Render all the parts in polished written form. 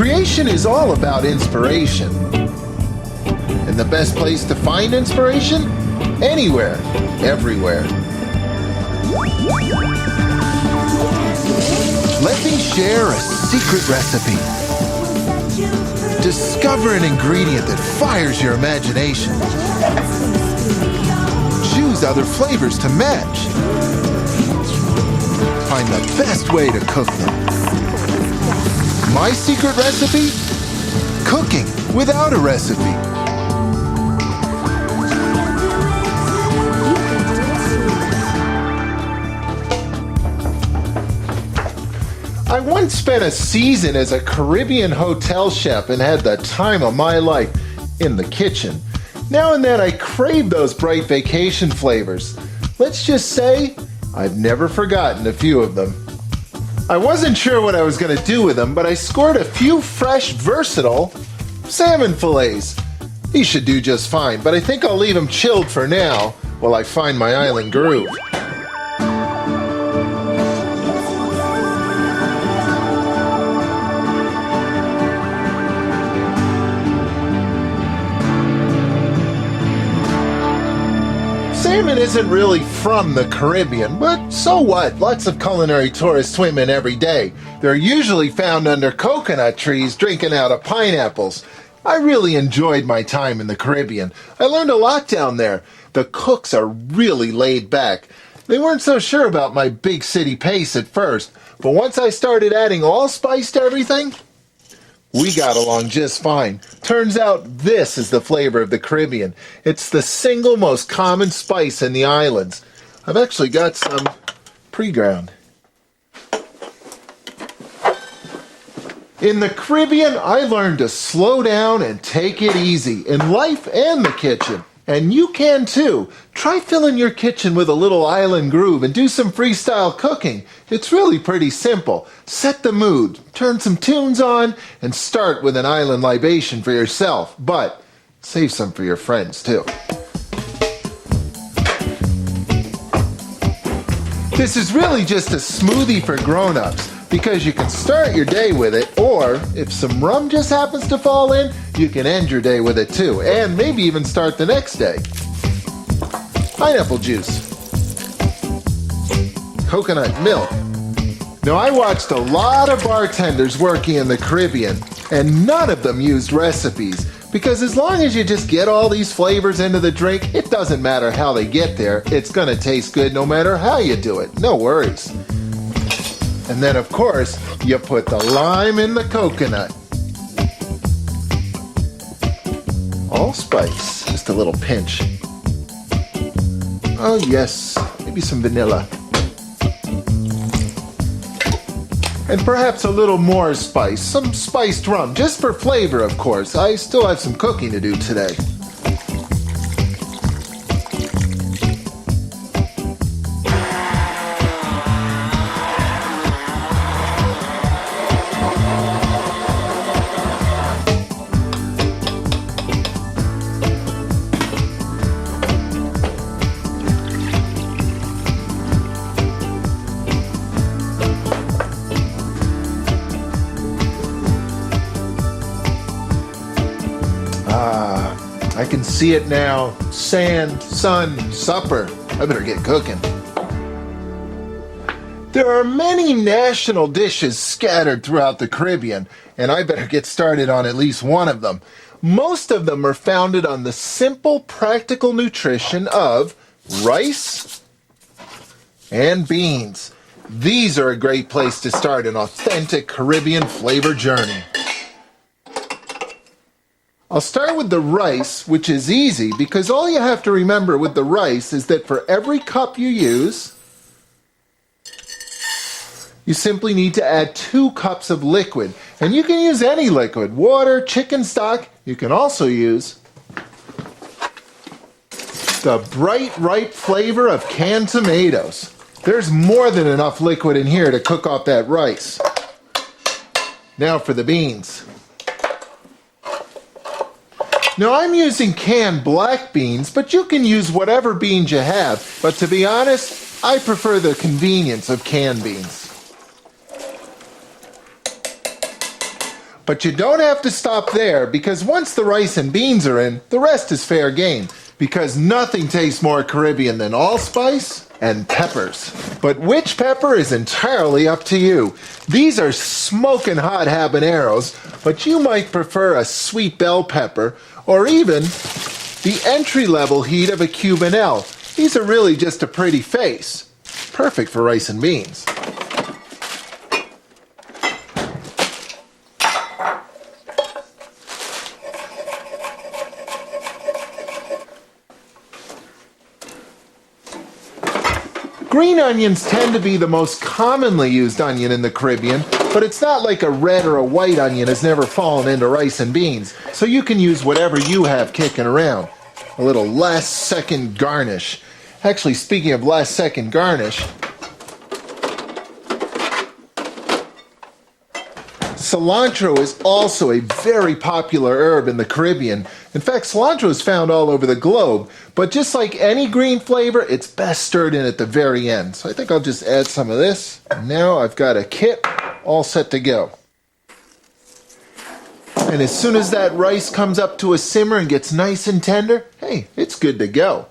Creation is all about inspiration. And the best place to find inspiration? Anywhere, everywhere. Let me share a secret recipe. Discover an ingredient that fires your imagination. Choose other flavors to match. Find the best way to cook them. My secret recipe? Cooking without a recipe. I once spent a season as a Caribbean hotel chef and had the time of my life in the kitchen. Now and then I crave those bright vacation flavors. Let's just say I've never forgotten a few of them. I wasn't sure what I was going to do with them, but I scored a few fresh, versatile salmon fillets. These should do just fine, but I think I'll leave them chilled for now while I find my island groove. Salmon isn't really from the Caribbean, but so what? Lots of culinary tourists swim in every day. They're usually found under coconut trees drinking out of pineapples. I really enjoyed my time in the Caribbean. I learned a lot down there. The cooks are really laid back. They weren't so sure about my big city pace at first, but once I started adding allspice to everything, we got along just fine. Turns out this is the flavor of the Caribbean. It's the single most common spice in the islands. I've actually got some pre-ground. In the Caribbean, I learned to slow down and take it easy in life and the kitchen. And you can too. Try filling your kitchen with a little island groove and do some freestyle cooking. It's really pretty simple. Set the mood, turn some tunes on, and start with an island libation for yourself. But save some for your friends too. This is really just a smoothie for grown-ups because you can start your day with it, or if some rum just happens to fall in, you can end your day with it too, and maybe even start the next day. Pineapple juice. Coconut milk. Now, I watched a lot of bartenders working in the Caribbean, and none of them used recipes, because as long as you just get all these flavors into the drink, it doesn't matter how they get there. It's gonna taste good no matter how you do it. No worries. And then, of course, you put the lime in the coconut. Allspice, just a little pinch. Oh yes, maybe some vanilla. And perhaps a little more spice, some spiced rum, just for flavor, of course. I still have some cooking to do today. I can see it now. Sand, sun, supper. I better get cooking. There are many national dishes scattered throughout the Caribbean, and I better get started on at least one of them. Most of them are founded on the simple, practical nutrition of rice and beans. These are a great place to start an authentic Caribbean flavor journey. I'll start with the rice, which is easy because all you have to remember with the rice is that for every cup you use, you simply need to add 2 cups of liquid. And you can use any liquid, water, chicken stock. You can also use the bright, ripe flavor of canned tomatoes. There's more than enough liquid in here to cook off that rice. Now for the beans. Now I'm using canned black beans, but you can use whatever beans you have. But to be honest, I prefer the convenience of canned beans. But you don't have to stop there, because once the rice and beans are in, the rest is fair game. Because nothing tastes more Caribbean than allspice and peppers. But which pepper is entirely up to you. These are smoking hot habaneros, but you might prefer a sweet bell pepper, or even the entry-level heat of a Cubanelle. These are really just a pretty face. Perfect for rice and beans. Green onions tend to be the most commonly used onion in the Caribbean, but it's not like a red or a white onion has never fallen into rice and beans, so you can use whatever you have kicking around. A little last-second garnish. Actually, speaking of last-second garnish, cilantro is also a very popular herb in the Caribbean. In fact, cilantro is found all over the globe, but just like any green flavor, it's best stirred in at the very end. So I think I'll just add some of this. And now I've got a kit all set to go. And as soon as that rice comes up to a simmer and gets nice and tender, hey, it's good to go.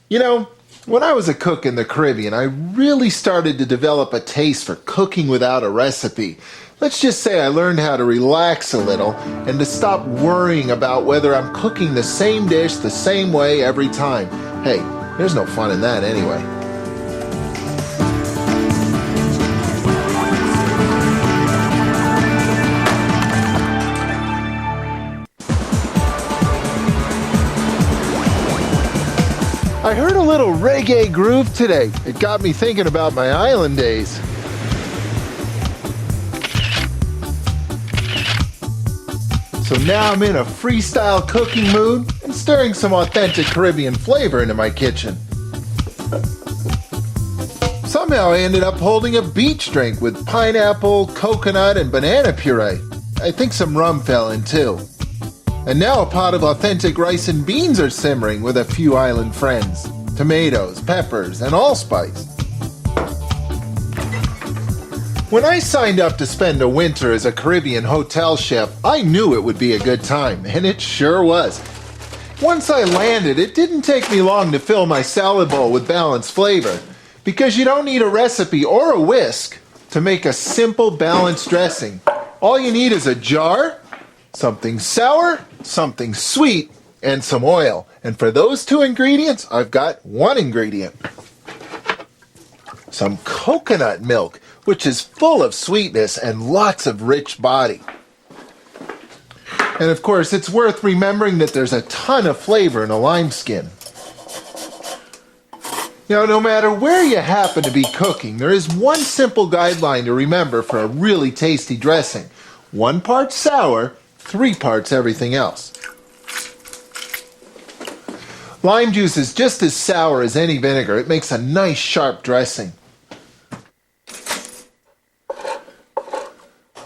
You know, when I was a cook in the Caribbean, I really started to develop a taste for cooking without a recipe. Let's just say I learned how to relax a little and to stop worrying about whether I'm cooking the same dish the same way every time. Hey, there's no fun in that anyway. I heard a little reggae groove today. It got me thinking about my island days. So now I'm in a freestyle cooking mood and stirring some authentic Caribbean flavor into my kitchen. Somehow I ended up holding a beach drink with pineapple, coconut, and banana puree. I think some rum fell in too. And now a pot of authentic rice and beans are simmering with a few island friends. Tomatoes, peppers, and allspice. When I signed up to spend a winter as a Caribbean hotel chef, I knew it would be a good time, and it sure was. Once I landed, it didn't take me long to fill my salad bowl with balanced flavor, because you don't need a recipe or a whisk to make a simple balanced dressing. All you need is a jar, something sour, something sweet, and some oil. And for those two ingredients, I've got one ingredient. Some coconut milk, which is full of sweetness and lots of rich body. And of course, it's worth remembering that there's a ton of flavor in a lime skin. Now, no matter where you happen to be cooking, there is one simple guideline to remember for a really tasty dressing. 1 part sour, 3 parts everything else. Lime juice is just as sour as any vinegar. It makes a nice sharp dressing.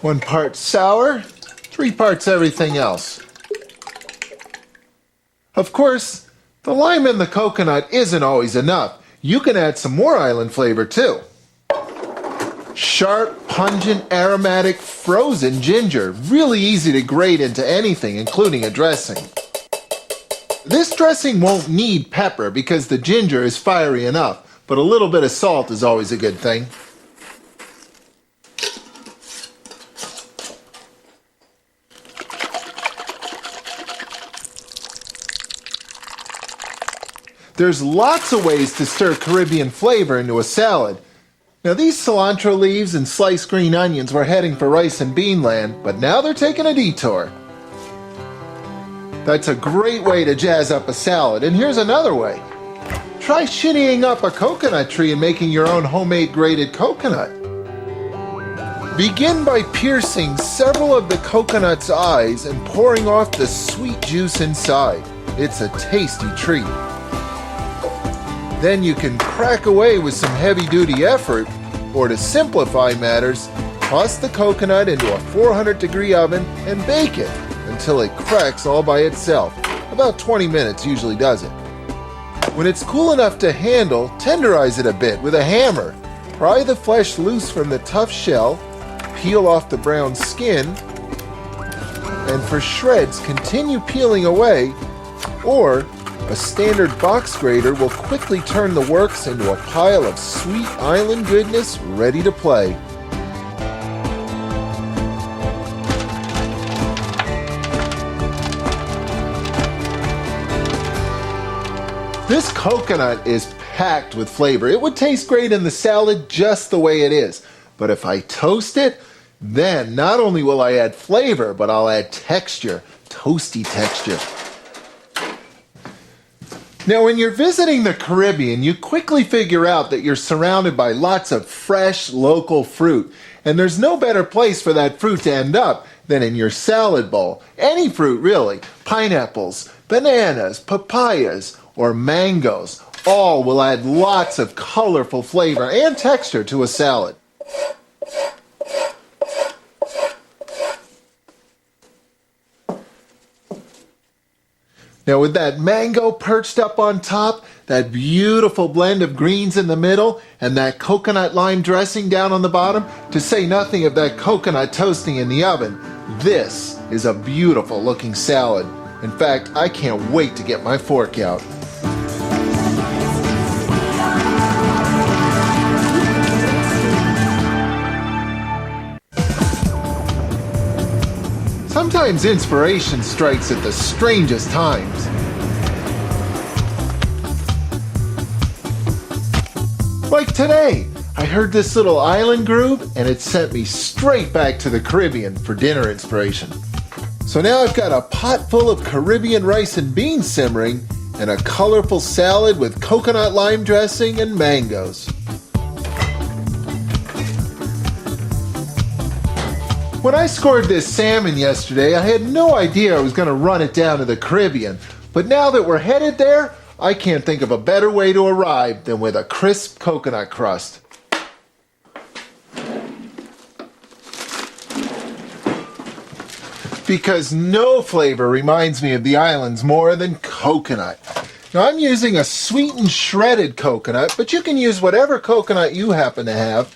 1 part sour, 3 parts everything else. Of course, the lime and the coconut isn't always enough. You can add some more island flavor too. Sharp, pungent, aromatic, frozen ginger. Really easy to grate into anything, including a dressing. This dressing won't need pepper because the ginger is fiery enough, but a little bit of salt is always a good thing. There's lots of ways to stir Caribbean flavor into a salad. Now these cilantro leaves and sliced green onions were heading for rice and bean land, but now they're taking a detour. That's a great way to jazz up a salad, and here's another way. Try shinnying up a coconut tree and making your own homemade grated coconut. Begin by piercing several of the coconut's eyes and pouring off the sweet juice inside. It's a tasty treat. Then you can crack away with some heavy-duty effort, or to simplify matters, toss the coconut into a 400-degree oven and bake it until it cracks all by itself. About 20 minutes usually does it. When it's cool enough to handle, tenderize it a bit with a hammer. Pry the flesh loose from the tough shell, peel off the brown skin, and for shreds, continue peeling away, or a standard box grater will quickly turn the works into a pile of sweet island goodness ready to play. This coconut is packed with flavor. It would taste great in the salad just the way it is. But if I toast it, then not only will I add flavor, but I'll add texture, toasty texture. Now, when you're visiting the Caribbean, you quickly figure out that you're surrounded by lots of fresh, local fruit. And there's no better place for that fruit to end up than in your salad bowl. Any fruit, really. Pineapples, bananas, papayas, or mangoes. All will add lots of colorful flavor and texture to a salad. Now with that mango perched up on top, that beautiful blend of greens in the middle, and that coconut lime dressing down on the bottom, to say nothing of that coconut toasting in the oven, this is a beautiful looking salad. In fact, I can't wait to get my fork out. Sometimes inspiration strikes at the strangest times. Like today, I heard this little island groove and it sent me straight back to the Caribbean for dinner inspiration. So now I've got a pot full of Caribbean rice and beans simmering and a colorful salad with coconut lime dressing and mangoes. When I scored this salmon yesterday, I had no idea I was going to run it down to the Caribbean. But now that we're headed there, I can't think of a better way to arrive than with a crisp coconut crust. Because no flavor reminds me of the islands more than coconut. Now I'm using a sweetened shredded coconut, but you can use whatever coconut you happen to have.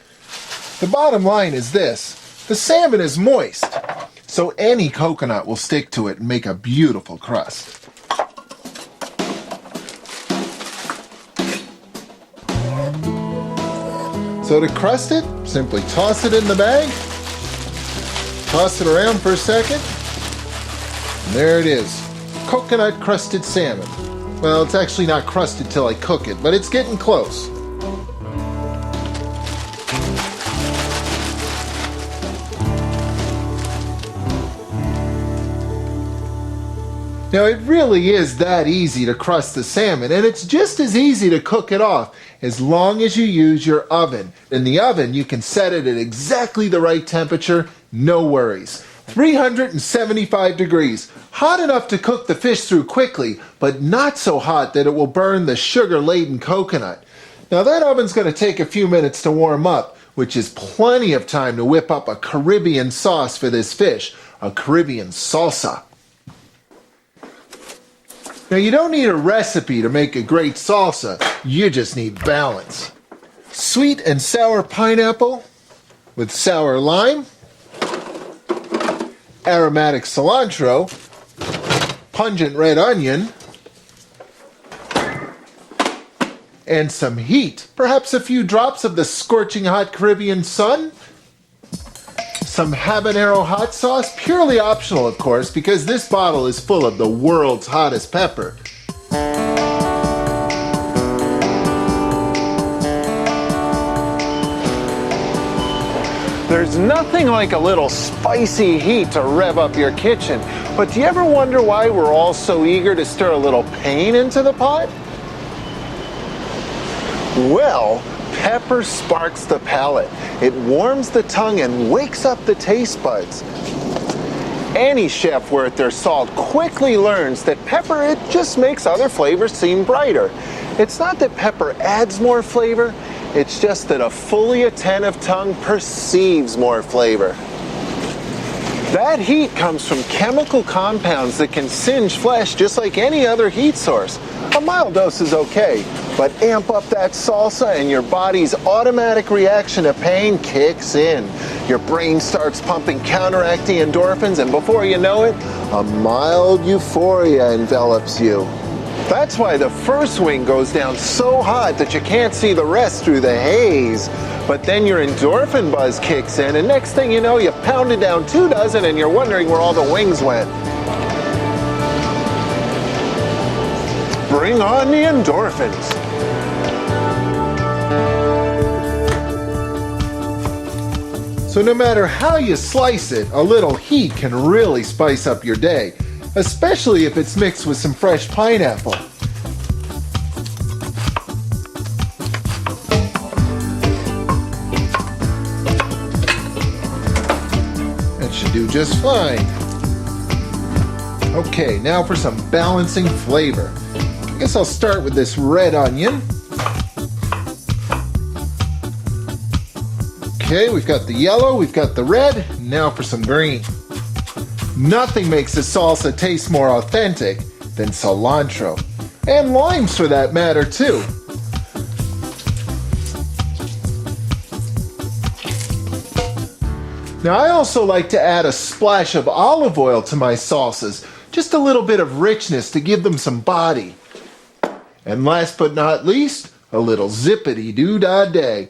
The bottom line is this. The salmon is moist, so any coconut will stick to it and make a beautiful crust. So to crust it, simply toss it in the bag, toss it around for a second, and there it is, coconut crusted salmon. Well, it's actually not crusted till I cook it, but it's getting close. Now it really is that easy to crust the salmon, and it's just as easy to cook it off as long as you use your oven. In the oven you can set it at exactly the right temperature, no worries. 375 degrees, hot enough to cook the fish through quickly, but not so hot that it will burn the sugar-laden coconut. Now that oven's going to take a few minutes to warm up, which is plenty of time to whip up a Caribbean sauce for this fish, a Caribbean salsa. Now you don't need a recipe to make a great salsa, you just need balance. Sweet and sour pineapple with sour lime, aromatic cilantro, pungent red onion, and some heat, perhaps a few drops of the scorching hot Caribbean sun, some habanero hot sauce, purely optional of course, because this bottle is full of the world's hottest pepper. There's nothing like a little spicy heat to rev up your kitchen, but do you ever wonder why we're all so eager to stir a little pain into the pot? Well, pepper sparks the palate. It warms the tongue and wakes up the taste buds. Any chef worth their salt quickly learns that pepper, it just makes other flavors seem brighter. It's not that pepper adds more flavor, it's just that a fully attentive tongue perceives more flavor. That heat comes from chemical compounds that can singe flesh just like any other heat source. A mild dose is okay, But amp up that salsa and your body's automatic reaction to pain kicks in. Your brain starts pumping counteracting endorphins, and before you know it, a mild euphoria envelops you. That's why the first swing goes down so hot that you can't see the rest through the haze. But then your endorphin buzz kicks in, and next thing you know, you pounded down 2 dozen and you're wondering where all the wings went. Bring on the endorphins. So no matter how you slice it, a little heat can really spice up your day, especially if it's mixed with some fresh pineapple. That should do just fine. Okay, now for some balancing flavor. I guess I'll start with this red onion. Okay, we've got the yellow, we've got the red, now for some green. Nothing makes a salsa taste more authentic than cilantro. And limes for that matter too. Now I also like to add a splash of olive oil to my salsas, just a little bit of richness to give them some body. And last but not least, a little zippity-doo-dah-day.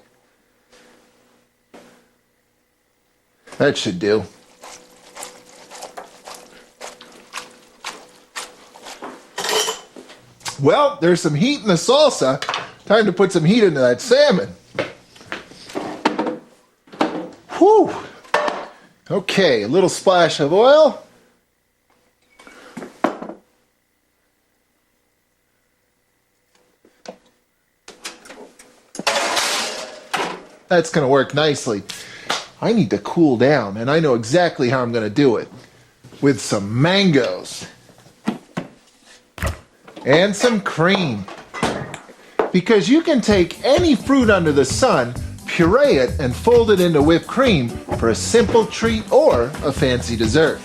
That should do. Well, there's some heat in the salsa. Time to put some heat into that salmon. Whew. Okay, a little splash of oil. That's going to work nicely. I need to cool down, and I know exactly how I'm going to do it. With some mangoes. And some cream. Because you can take any fruit under the sun, puree it, and fold it into whipped cream for a simple treat or a fancy dessert.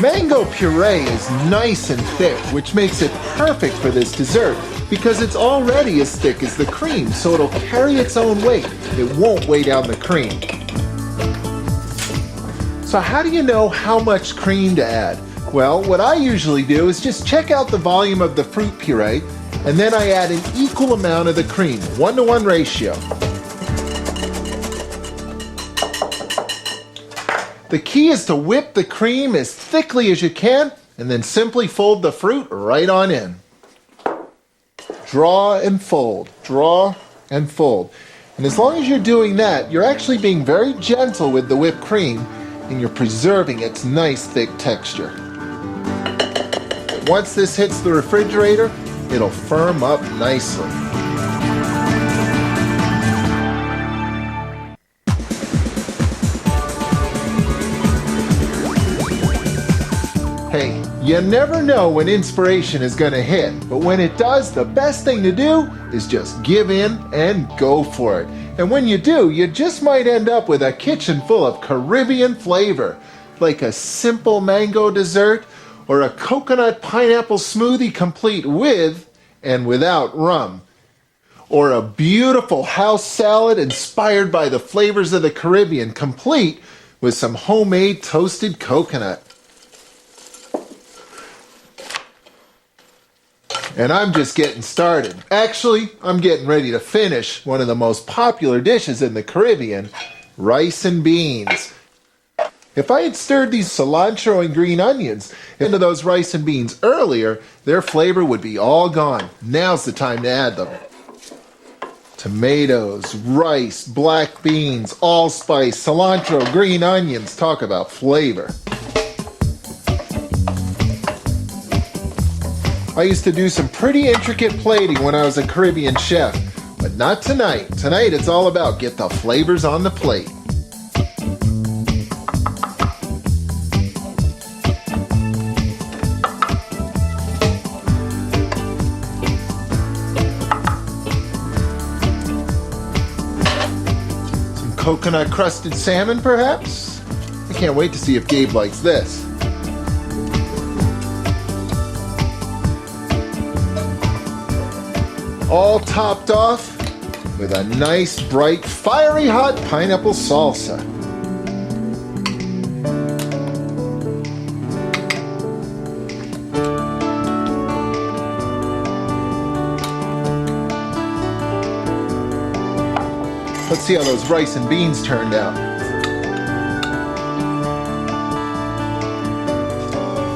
Mango puree is nice and thick, which makes it perfect for this dessert because it's already as thick as the cream, so it'll carry its own weight. It won't weigh down the cream. So how do you know how much cream to add? Well, what I usually do is just check out the volume of the fruit puree, and then I add an equal amount of the cream, 1-to-1 ratio. The key is to whip the cream as thickly as you can and then simply fold the fruit right on in. Draw and fold, draw and fold. And as long as you're doing that, you're actually being very gentle with the whipped cream and you're preserving its nice thick texture. Once this hits the refrigerator, it'll firm up nicely. Hey, you never know when inspiration is going to hit, but when it does, the best thing to do is just give in and go for it. And when you do, you just might end up with a kitchen full of Caribbean flavor, like a simple mango dessert or a coconut pineapple smoothie complete with and without rum, or a beautiful house salad inspired by the flavors of the Caribbean complete with some homemade toasted coconut. And I'm just getting started. Actually, I'm getting ready to finish one of the most popular dishes in the Caribbean, rice and beans. If I had stirred these cilantro and green onions into those rice and beans earlier, their flavor would be all gone. Now's the time to add them. Tomatoes, rice, black beans, allspice, cilantro, green onions. Talk about flavor. I used to do some pretty intricate plating when I was a Caribbean chef, but not tonight. Tonight it's all about get the flavors on the plate. Some coconut crusted salmon perhaps? I can't wait to see if Gabe likes this. All topped off with a nice, bright, fiery hot pineapple salsa. Let's see how those rice and beans turned out.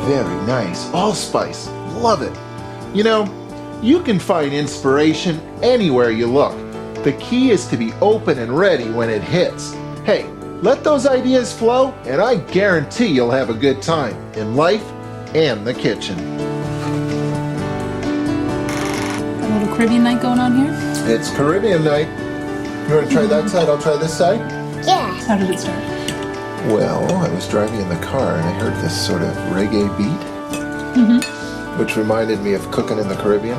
Very nice. Allspice. Love it. You know, you can find inspiration anywhere you look. The key is to be open and ready when it hits. Hey, let those ideas flow, and I guarantee you'll have a good time in life and the kitchen. A little Caribbean night going on here? It's Caribbean night. You want to try that side? I'll try this side. Yeah. How did it start? Well, I was driving in the car and I heard this sort of reggae beat, which reminded me of cooking in the Caribbean.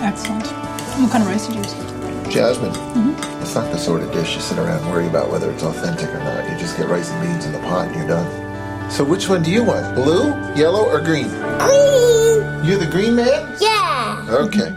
Excellent. What kind of rice did you use? Jasmine, it's not the sort of dish you sit around and worry about whether it's authentic or not. You just get rice and beans in the pot and you're done. So which one do you want? Blue, yellow, or green? Green. You're the green man? Yeah. Okay.